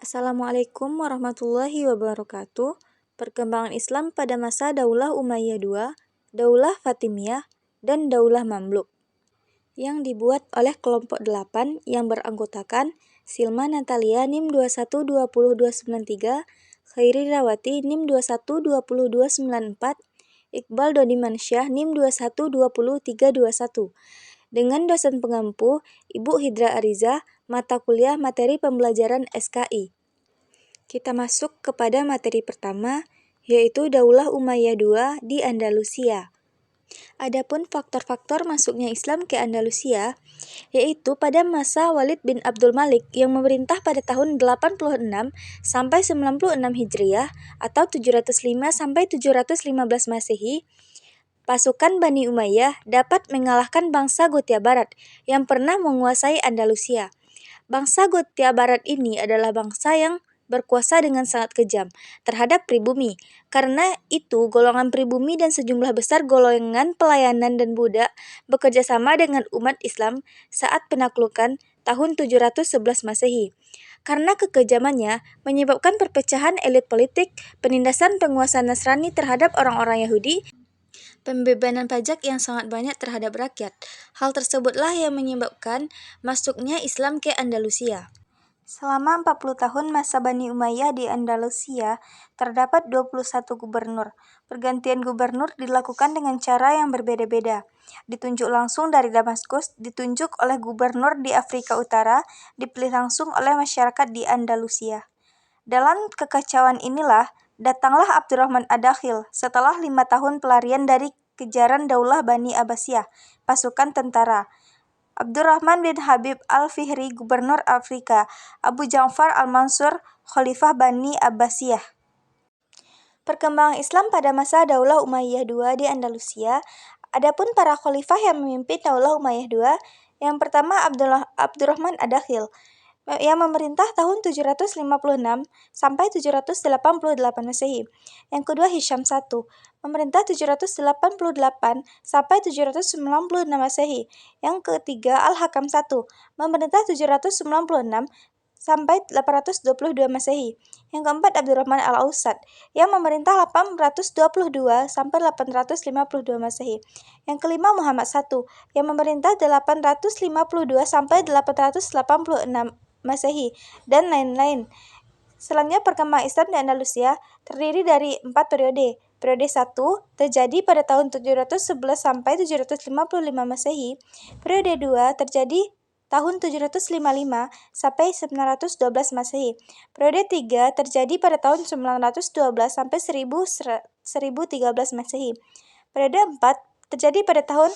Assalamualaikum warahmatullahi wabarakatuh. Perkembangan Islam pada masa Daulah Umayyah II, Daulah Fatimiyah, dan Daulah Mamluk yang dibuat oleh kelompok 8 yang beranggotakan Silma Natalia NIM 2120293, Khairi Rawati NIM 2120294, Iqbal Dodi Mansyah NIM 2120321, dengan dosen pengampu Ibu Hidra Ariza, mata kuliah materi pembelajaran SKI. Kita masuk kepada materi pertama, yaitu Daulah Umayyah II di Andalusia. Adapun faktor-faktor masuknya Islam ke Andalusia, yaitu pada masa Walid bin Abdul Malik yang memerintah pada tahun 86 sampai 96 Hijriah atau 705 sampai 715 Masehi, pasukan Bani Umayyah dapat mengalahkan bangsa Gothia Barat yang pernah menguasai Andalusia. Bangsa Gothia Barat ini adalah bangsa yang berkuasa dengan sangat kejam terhadap pribumi. Karena itu, golongan pribumi dan sejumlah besar golongan pelayanan dan budak bekerja sama dengan umat Islam saat penaklukan tahun 711 Masehi. Karena kekejamannya menyebabkan perpecahan elit politik, penindasan penguasa Nasrani terhadap orang-orang Yahudi, pembebanan pajak yang sangat banyak terhadap rakyat. Hal tersebutlah yang menyebabkan masuknya Islam ke Andalusia. Selama 40 tahun masa Bani Umayyah di Andalusia, terdapat 21 gubernur. Pergantian gubernur dilakukan dengan cara yang berbeda-beda. Ditunjuk langsung dari Damaskus, ditunjuk oleh gubernur di Afrika Utara, dipilih langsung oleh masyarakat di Andalusia. Dalam kekacauan inilah, datanglah Abdurrahman Ad-Dakhil setelah 5 tahun pelarian dari kejaran Daulah Bani Abbasiyah, pasukan tentara. Abdurrahman bin Habib al-Fihri, Gubernur Afrika. Abu Ja'far al-Mansur, Khalifah Bani Abbasiyah. Perkembangan Islam pada masa Daulah Umayyah II di Andalusia. Adapun para khalifah yang memimpin Daulah Umayyah II, yang pertama Abdurrahman Ad-Dakhil, yang memerintah tahun 756 sampai 788 Masehi. Yang kedua Hisham I, memerintah 788 sampai 796 Masehi. Yang ketiga Al-Hakam I, memerintah 796 sampai 822 Masehi. Yang keempat Abdurrahman Al-Ausad, yang memerintah 822 sampai 852 Masehi. Yang kelima Muhammad I, yang memerintah 852 sampai 886 Masehi, dan lain-lain. Selanjutnya perkembangan Islam di Andalusia terdiri dari 4 periode. Periode 1 terjadi pada tahun 711 sampai 755 Masehi. Periode 2 terjadi tahun 755 sampai 912 Masehi. Periode 3 terjadi pada tahun 912 sampai 1013 Masehi. Periode 4 terjadi pada tahun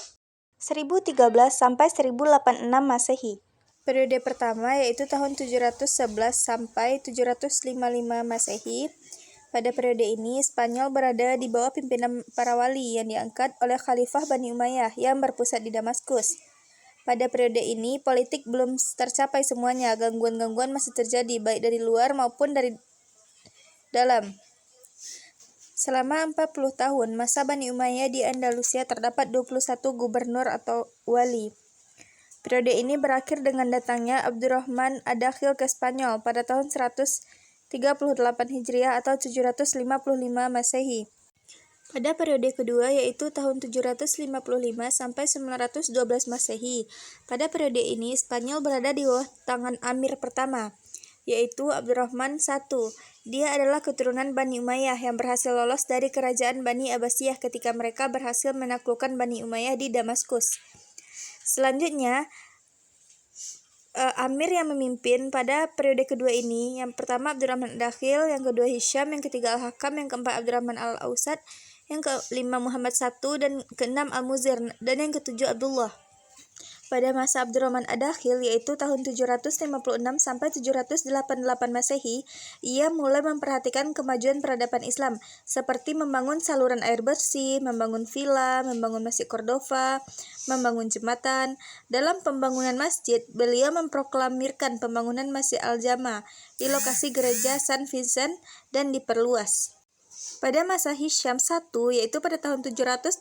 1013 sampai 1086 Masehi. Periode pertama yaitu tahun 711 sampai 755 Masehi. Pada periode ini, Spanyol berada di bawah pimpinan para wali yang diangkat oleh Khalifah Bani Umayyah yang berpusat di Damaskus. Pada periode ini, politik belum tercapai semuanya, gangguan-gangguan masih terjadi baik dari luar maupun dari dalam. Selama 40 tahun masa Bani Umayyah di Andalusia terdapat 21 gubernur atau wali. Periode ini berakhir dengan datangnya Abdurrahman Ad-Dakhil ke Spanyol pada tahun 138 Hijriah atau 755 Masehi. Pada periode kedua yaitu tahun 755 sampai 912 Masehi. Pada periode ini Spanyol berada di bawah tangan Amir pertama, yaitu Abdurrahman I. Dia adalah keturunan Bani Umayyah yang berhasil lolos dari kerajaan Bani Abbasiyah ketika mereka berhasil menaklukkan Bani Umayyah di Damaskus. Selanjutnya, Amir yang memimpin pada periode kedua ini, yang pertama Abdurrahman Ad-Dakhil, yang kedua Hisham, yang ketiga Al-Hakam, yang keempat Abdurrahman Al-Ausad, yang kelima Muhammad I, dan keenam Al-Muzir, dan yang ketujuh Abdullah. Pada masa Abdurrahman Ad-Dakhil, yaitu tahun 756 sampai 788 Masehi, ia mulai memperhatikan kemajuan peradaban Islam, seperti membangun saluran air bersih, membangun villa, membangun Masjid Cordova, membangun jembatan. Dalam pembangunan masjid, beliau memproklamirkan pembangunan Masjid Al-Jama di lokasi gereja San Vincent dan diperluas. Pada masa Hisham I, yaitu pada tahun 788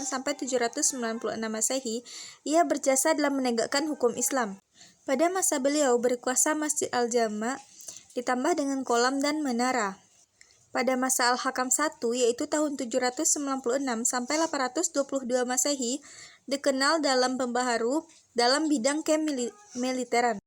sampai 796 Masehi, ia berjasa dalam menegakkan hukum Islam. Pada masa beliau berkuasa Masjid Al-Jama ditambah dengan kolam dan menara. Pada masa Al-Hakam I, yaitu tahun 796 sampai 822 Masehi, dikenal dalam pembaharu dalam bidang kemiliteran.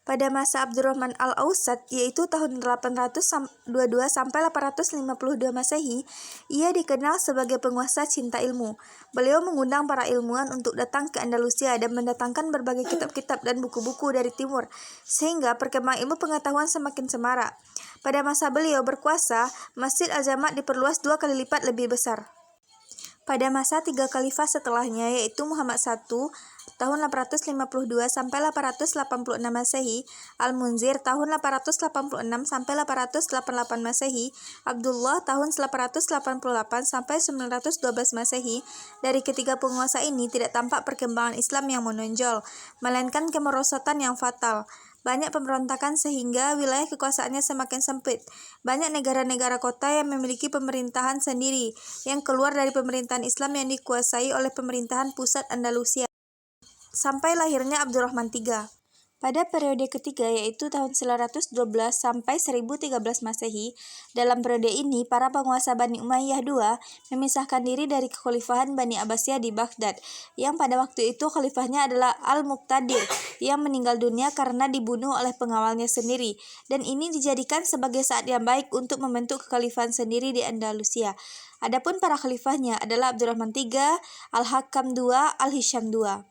Pada masa Abdurrahman Al-Ausat, yaitu tahun 822 sampai 852 Masehi, ia dikenal sebagai penguasa cinta ilmu. Beliau mengundang para ilmuwan untuk datang ke Andalusia dan mendatangkan berbagai kitab-kitab dan buku-buku dari timur, sehingga perkembangan ilmu pengetahuan semakin semarak. Pada masa beliau berkuasa, Masjid Al-Jamak diperluas 2 kali lipat lebih besar. Pada masa 3 khalifah setelahnya, yaitu Muhammad I tahun 852 sampai 886 Masehi, Al-Munzir tahun 886 sampai 888 Masehi, Abdullah tahun 888 sampai 912 Masehi. Dari ketiga penguasa ini tidak tampak perkembangan Islam yang menonjol, melainkan kemerosotan yang fatal. Banyak pemberontakan sehingga wilayah kekuasaannya semakin sempit. Banyak negara-negara kota yang memiliki pemerintahan sendiri, yang keluar dari pemerintahan Islam yang dikuasai oleh pemerintahan pusat Andalusia. Sampai lahirnya Abdurrahman III. Pada periode ketiga, yaitu tahun 912 sampai 1013 Masehi, dalam periode ini para penguasa Bani Umayyah II memisahkan diri dari kekhalifahan Bani Abbasiyah di Baghdad, yang pada waktu itu khalifahnya adalah Al-Muqtadir, yang meninggal dunia karena dibunuh oleh pengawalnya sendiri, dan ini dijadikan sebagai saat yang baik untuk membentuk kekhalifahan sendiri di Andalusia. Adapun para khalifahnya adalah Abdurrahman III, Al-Hakam II, Al-Hisham II.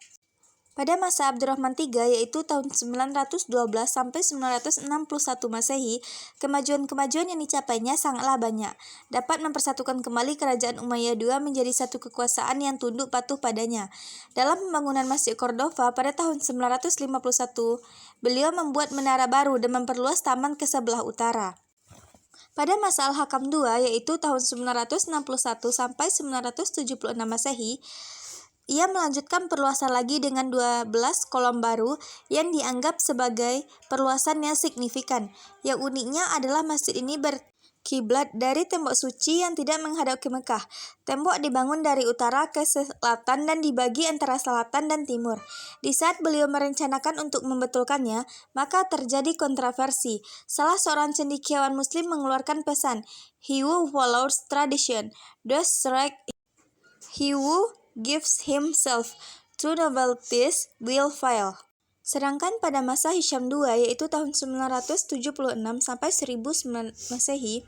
Pada masa Abdurrahman III, yaitu tahun 912 sampai 961 Masehi, kemajuan-kemajuan yang dicapainya sangatlah banyak, dapat mempersatukan kembali kerajaan Umayyah II menjadi satu kekuasaan yang tunduk patuh padanya. Dalam pembangunan Masjid Cordova pada tahun 951, beliau membuat menara baru dan memperluas taman ke sebelah utara. Pada masa Al-Hakam II, yaitu tahun 961 sampai 976 Masehi, ia melanjutkan perluasan lagi dengan 12 kolam baru yang dianggap sebagai perluasan yang signifikan. Yang uniknya adalah masjid ini berkiblat dari tembok suci yang tidak menghadap ke Mekah. Tembok dibangun dari utara ke selatan dan dibagi antara selatan dan timur. Di saat beliau merencanakan untuk membetulkannya, maka terjadi kontroversi. Salah seorang cendekiawan muslim mengeluarkan pesan, "He who follows tradition does right. He who gives himself to novelties will fail." Sedangkan pada masa Hisham II, yaitu tahun 976 sampai 1009 Masehi,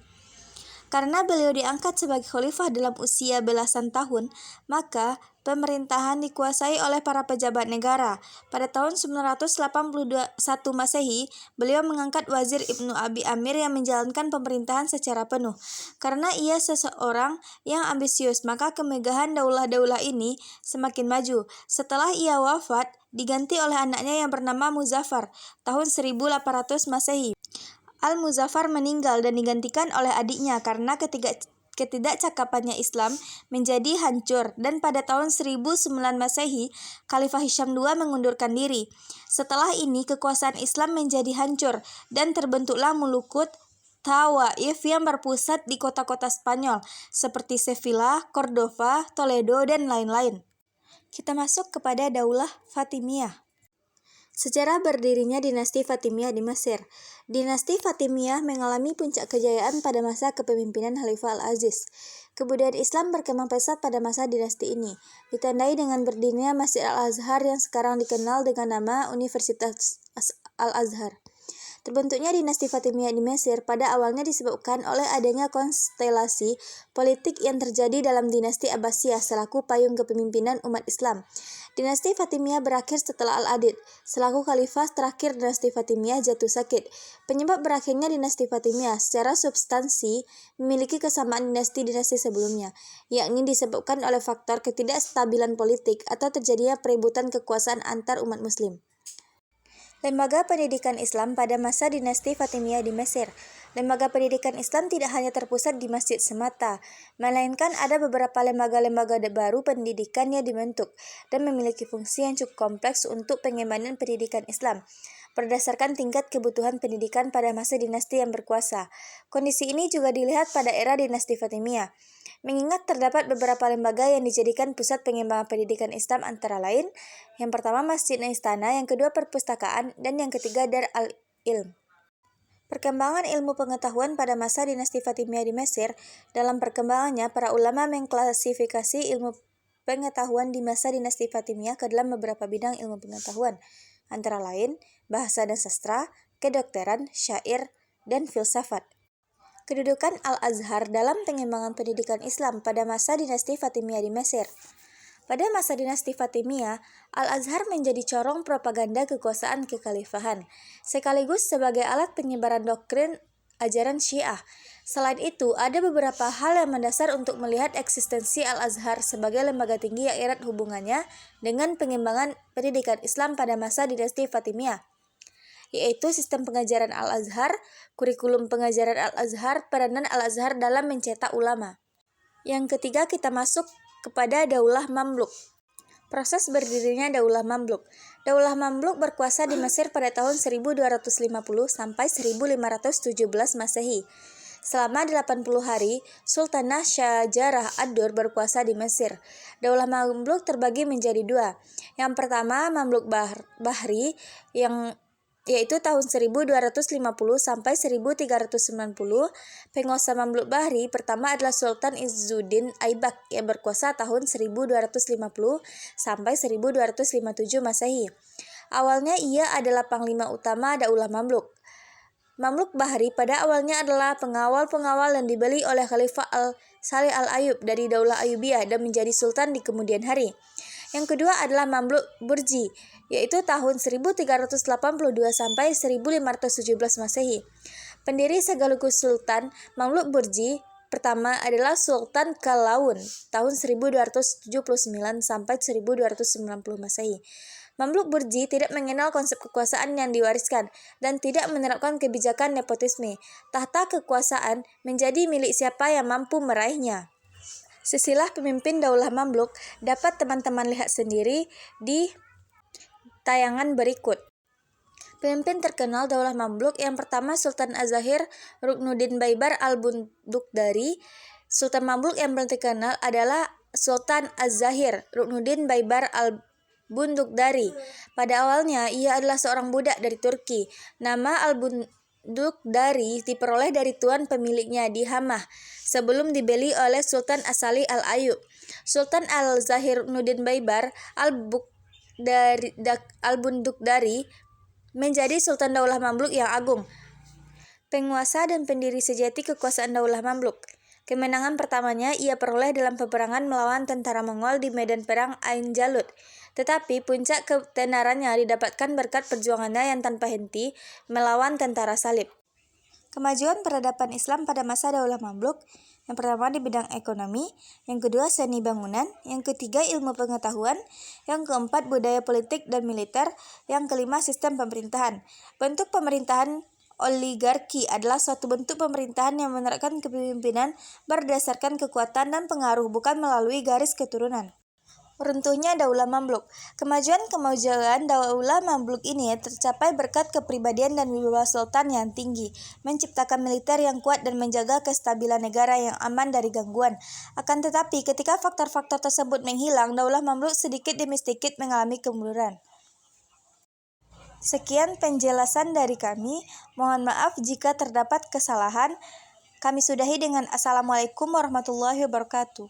karena beliau diangkat sebagai khalifah dalam usia belasan tahun, maka pemerintahan dikuasai oleh para pejabat negara. Pada tahun 981 Masehi, beliau mengangkat Wazir Ibnu Abi Amir yang menjalankan pemerintahan secara penuh. Karena ia seseorang yang ambisius, maka kemegahan daulah-daulah ini semakin maju. Setelah ia wafat, diganti oleh anaknya yang bernama Muzaffar tahun 1800 Masehi. Al-Muzaffar meninggal dan digantikan oleh adiknya karena ketidakcakapannya Islam menjadi hancur, dan pada tahun 1009 Masehi, Khalifah Hisham II mengundurkan diri. Setelah ini, kekuasaan Islam menjadi hancur dan terbentuklah mulukut Tawaif yang berpusat di kota-kota Spanyol seperti Sevilla, Cordova, Toledo, dan lain-lain. Kita masuk kepada Daulah Fatimiyah. Sejarah berdirinya dinasti Fatimiyah di Mesir. Dinasti Fatimiyah mengalami puncak kejayaan pada masa kepemimpinan Khalifah Al-Aziz. Kebudayaan Islam berkembang pesat pada masa dinasti ini, ditandai dengan berdirinya Masjid Al-Azhar yang sekarang dikenal dengan nama Universitas Al-Azhar. Terbentuknya dinasti Fatimiyah di Mesir pada awalnya disebabkan oleh adanya konstelasi politik yang terjadi dalam dinasti Abbasiyah selaku payung kepemimpinan umat Islam. Dinasti Fatimiyah berakhir setelah Al-Adid selaku khalifah terakhir dinasti Fatimiyah jatuh sakit. Penyebab berakhirnya dinasti Fatimiyah secara substansi memiliki kesamaan dinasti-dinasti sebelumnya, yakni disebabkan oleh faktor ketidakstabilan politik atau terjadinya perebutan kekuasaan antar umat muslim. Lembaga pendidikan Islam pada masa dinasti Fatimiyah di Mesir. Lembaga pendidikan Islam tidak hanya terpusat di masjid semata, melainkan ada beberapa lembaga-lembaga baru pendidikan yang dibentuk dan memiliki fungsi yang cukup kompleks untuk pengembangan pendidikan Islam berdasarkan tingkat kebutuhan pendidikan pada masa dinasti yang berkuasa. Kondisi ini juga dilihat pada era dinasti Fatimiyah, mengingat terdapat beberapa lembaga yang dijadikan pusat pengembangan pendidikan Islam antara lain, yang pertama Masjid Istana, yang kedua perpustakaan, dan yang ketiga Dar al-Ilm. Perkembangan ilmu pengetahuan pada masa dinasti Fatimiyah di Mesir. Dalam perkembangannya, para ulama mengklasifikasi ilmu pengetahuan di masa dinasti Fatimiyah ke dalam beberapa bidang ilmu pengetahuan, antara lain bahasa dan sastra, kedokteran, syair, dan filsafat. Kedudukan Al-Azhar dalam pengembangan pendidikan Islam pada masa dinasti Fatimiyah di Mesir. Pada masa dinasti Fatimiyah, Al-Azhar menjadi corong propaganda kekuasaan kekhalifahan, sekaligus sebagai alat penyebaran doktrin ajaran Syiah. Selain itu, ada beberapa hal yang mendasar untuk melihat eksistensi Al-Azhar sebagai lembaga tinggi yang erat hubungannya dengan pengembangan pendidikan Islam pada masa dinasti Fatimiyah, yaitu sistem pengajaran Al-Azhar, kurikulum pengajaran Al-Azhar, peranan Al-Azhar dalam mencetak ulama. Yang ketiga, kita masuk kepada Daulah Mamluk. Proses berdirinya Daulah Mamluk. Daulah Mamluk berkuasa di Mesir pada tahun 1250 sampai 1517 Masehi. Selama 80 hari, Sultanah Syajarah Ad-Dur berkuasa di Mesir. Daulah Mamluk terbagi menjadi dua. Yang pertama, Mamluk Bahri, yaitu tahun 1250 sampai 1390. Penguasa Mamluk Bahri pertama adalah Sultan Izzuddin Aibak yang berkuasa tahun 1250 sampai 1257 Masehi. Awalnya ia adalah panglima utama Daulah Mamluk. Mamluk Bahri pada awalnya adalah pengawal-pengawal yang dibeli oleh Khalifah Salih Al-Ayyub dari Daulah Ayyubiyah dan menjadi sultan di kemudian hari. Yang kedua adalah Mamluk Burji, yaitu tahun 1382 sampai 1517 Masehi. Pendiri sekaligus Sultan Mamluk Burji pertama adalah Sultan Kalaun tahun 1279 sampai 1290 Masehi. Mamluk Burji tidak mengenal konsep kekuasaan yang diwariskan dan tidak menerapkan kebijakan nepotisme. Tahta kekuasaan menjadi milik siapa yang mampu meraihnya. Silsilah pemimpin Daulah Mamluk dapat teman-teman lihat sendiri di tayangan berikut. Pemimpin terkenal Daulah Mamluk yang pertama Sultan Az-Zahir Ruknuddin Baibar Al-Bundukdari. Sultan Mamluk yang paling terkenal adalah Sultan Az-Zahir Ruknuddin Baibar Al-Bundukdari. Pada awalnya ia adalah seorang budak dari Turki. Nama Al-Bundukdari diperoleh dari tuan pemiliknya di Hamah sebelum dibeli oleh Sultan As-Salih Al-Ayyub. Sultan Al-Zahir Ruknuddin Baibar Al-Bundukdari menjadi Sultan Daulah Mamluk yang agung, penguasa dan pendiri sejati kekuasaan Daulah Mamluk. Kemenangan pertamanya ia peroleh dalam peperangan melawan tentara Mongol di medan perang Ain Jalut. Tetapi puncak ketenarannya didapatkan berkat perjuangannya yang tanpa henti melawan tentara salib. Kemajuan peradaban Islam pada masa Daulah Mamluk. Yang pertama di bidang ekonomi, yang kedua seni bangunan, yang ketiga ilmu pengetahuan, yang keempat budaya politik dan militer, yang kelima sistem pemerintahan. Bentuk pemerintahan oligarki adalah suatu bentuk pemerintahan yang menerapkan kepemimpinan berdasarkan kekuatan dan pengaruh, bukan melalui garis keturunan. Runtuhnya Daulah Mamluk. Kemajuan Daulah Mamluk ini tercapai berkat kepribadian dan wibawa sultan yang tinggi, menciptakan militer yang kuat dan menjaga kestabilan negara yang aman dari gangguan. Akan tetapi, ketika faktor-faktor tersebut menghilang, Daulah Mamluk sedikit demi sedikit mengalami kemunduran. Sekian penjelasan dari kami. Mohon maaf jika terdapat kesalahan. Kami sudahi dengan Assalamualaikum warahmatullahi wabarakatuh.